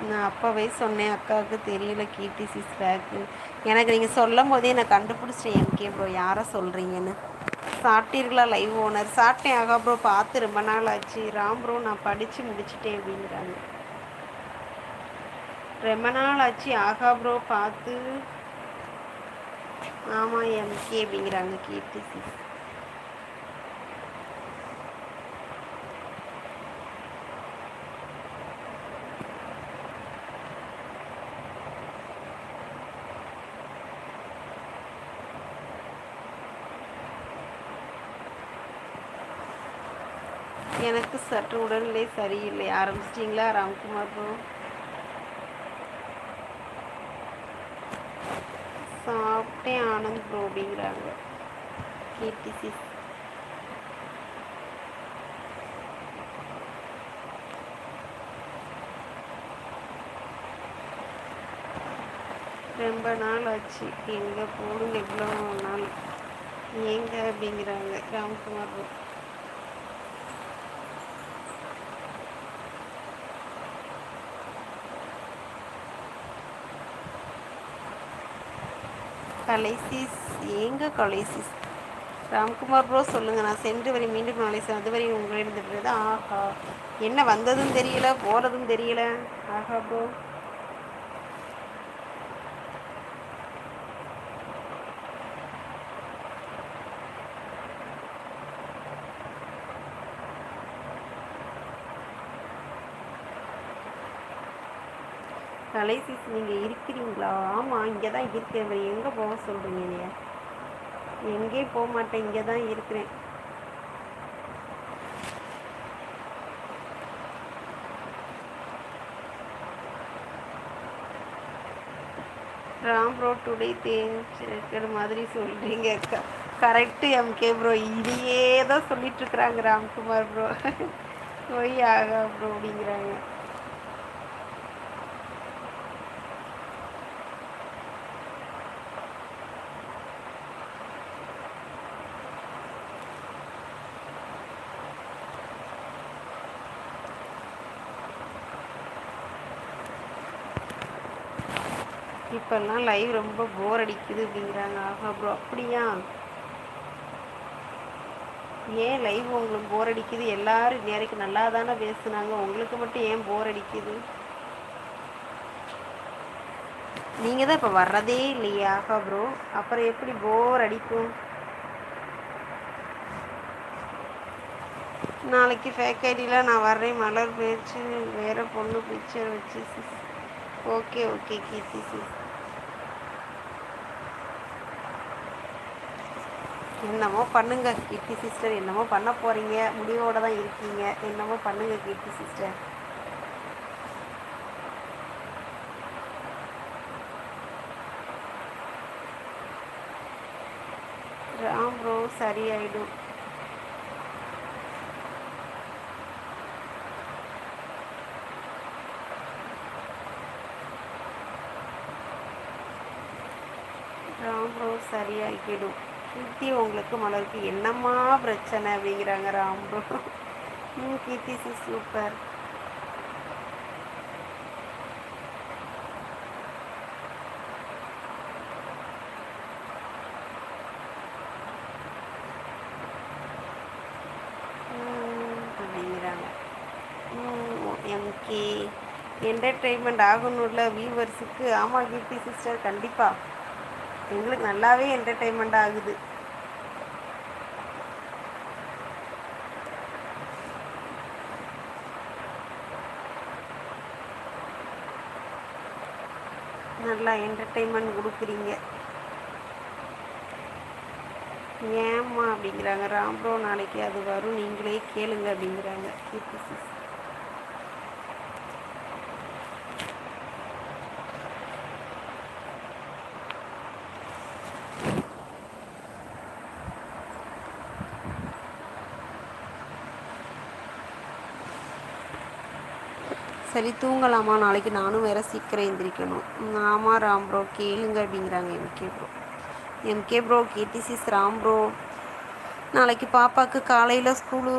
நான் அப்போவே சொன்னேன் அக்காவுக்கு தெரியல கீர்த்தி சிஸ் பேக்கு. எனக்கு நீங்கள் சொல்லும் போதே நான் கண்டுபிடிச்சிட்டேன் எம்கே ப்ரோ யாரை சொல்கிறீங்கன்னு. சாப்பிட்டீர்களா லைவ் ஓனர்? சாப்பிட்டேன் ஆகா ப்ரோ, பார்த்து ரொம்ப நாள் ஆச்சு. ராம் ப்ரோ நான் படித்து முடிச்சிட்டேன் அப்படிங்கிறாங்க. ரொம்ப நாள் ஆச்சு ஆகா ப்ரோ பார்த்து. ஆமாம் எம்கே அப்படிங்கிறாங்க கீர்த்தி சிஸ். எனக்கு சற்று உடல்நிலை சரியில்லை. ஆரம்பிச்சிட்டிங்களா ராம்குமார் ப்ரோ? சாப்பிட்டேன் ஆனந்த் ப்ரோ அப்படிங்கிறாங்க கீர்த்தி சிஸ். ரொம்ப நாள் ஆச்சு. எங்கே போடுங்க இவ்வளோ நாள் ஏங்க அப்படிங்கிறாங்க ராம்குமார் ப்ரோ. கலைசிஸ் ஏங்க கலைசிஸ்? ராம்குமார் ப்ரோ சொல்லுங்கள். நான் சென்று வரை மீண்டும் நாளை அதுவரை உங்களிடம். ஆஹா, என்ன வந்ததும் தெரியல போகிறதும் தெரியல. ஆஹா ப்ரோ, கலைசிஸ் நீங்கள் இருக்கிறீங்களா? ஆமாம் இங்கே தான் இருக்கேன். எங்கே போக சொல்கிறீங்க? எங்கேயும் போக மாட்டேன், இங்கே தான் இருக்கிறேன். ராம் ப்ரோ டுடே தேங்கிற மாதிரி சொல்கிறீங்க. கரெக்டு எம்கே ப்ரோ, இதையே தான் சொல்லிட்டுருக்குறாங்க ராம்குமார் ப்ரோ. போய் ஆகா ப்ரோ அப்படிங்கிறாங்க. இப்போல்லாம் லைவ் ரொம்ப போர் அடிக்குது அப்படிங்கிறாங்க. ஆஹா ப்ரோ, அப்படியா? ஏன் லைவ் உங்களுக்கு போர் அடிக்குது? எல்லாரும் நேரைக்கு நல்லா தானே பேசுனாங்க, உங்களுக்கு மட்டும் ஏன் போர் அடிக்குது? நீங்கள் தான் இப்போ வர்றதே இல்லையா ஆஹா ப்ரோ, அப்புறம் எப்படி போர் அடிக்கும்? நாளைக்கு ஃபேக் ஐடியில் நான் வர்றேன். மலர் பேச்சு வேறு பொண்ணு பிக்சர் வச்சு சிஸ். ஓகே ஓகே கீர்த்தி சிஸ். என்னமோ பண்ணுங்க கீர்த்தி சிஸ்டர், என்னமோ பண்ண போகிறீங்க, முடிவோடு தான் இருக்கீங்க. என்னமோ பண்ணுங்க கீர்த்தி சிஸ்டர். ராம் ப்ரோ சரியாயிடும். ராம் ப்ரோ சரியாகிடும். கீர்த்தி உங்களுக்கு மலருக்கு என்னம்மா பிரச்சனை அப்படிங்கிறாங்க ராம் ப்ரோ. கீர்த்தி சி சூப்பர். அப்படிங்கிறாங்க. எம்கே என்டர்டெயின்மெண்ட் ஆகணும்ல வியூவர்ஸுக்கு. ஆமாம் கீர்த்தி சிஸ்டர், கண்டிப்பாக எங்களுக்கு நல்லாவே என்டர்டெயின்மெண்ட் ஆகுது. நல்லா என்டர்டெயின்மெண்ட் கொடுக்குறீங்க. ஏம்மா அப்படிங்கிறாங்க ராம் ப்ரோ, நாளைக்கு அது வரும் நீங்களே கேளுங்க அப்படிங்கிறாங்க கீர்த்தி சிஸ். சரி தூங்கலாமா? நாளைக்கு நானும் வேறு சீக்கிரம் எழுந்திரிக்கணும். ஆமாம் ராம் ப்ரோ கேளுங்க அப்படிங்கிறாங்க எம்கே ப்ரோ. எம்கே ப்ரோ கீர்த்தி சிஸ் ராம் ப்ரோ நாளைக்கு பாப்பாவுக்கு காலையில் ஸ்கூலு